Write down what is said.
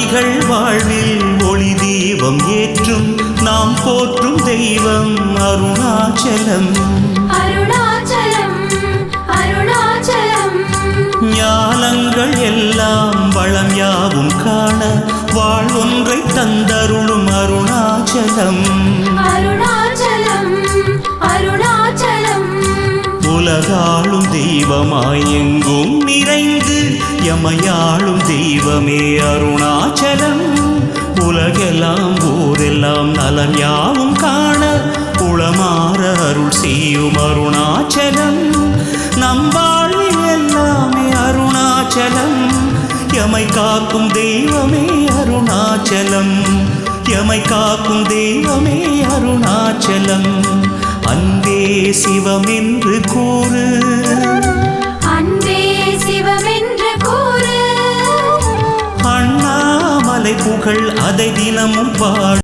ஞானிகள் வாழ்வில் ஒளி தீபம் ஏற்றும் நாம் போற்றும் தெய்வம் அருணாச்சலம். அருணாச்சலம் அருணாச்சலம். ஞானங்கள் எல்லாம் வளம் யாவும் காண வாழ்வொன்றை தந்தருளும் அருணாச்சலம். அருணாச்சலம் அருணாச்சலம். உலகாளும் தெய்வமாய் எங்கும் நிறைந்து எமையாளும் தெய்வமே அருணாச்சலம். உலகெல்லாம் ஊரெல்லாம் நலம் யாவும் காண உளமாற அருள் செய்யும் அருணாச்சலம். நம் வாழ்வில் எல்லாமே அருணாச்சலம். எமை காக்கும் தெய்வமே அருணாச்சலம். எமை காக்கும் தெய்வமே அருணாச்சலம். அன்பே சிவம் என்று கூறு, அன்பே சிவம் என்று கூறு. அண்ணாமலை புகழ் அதை தினமும் பாடு.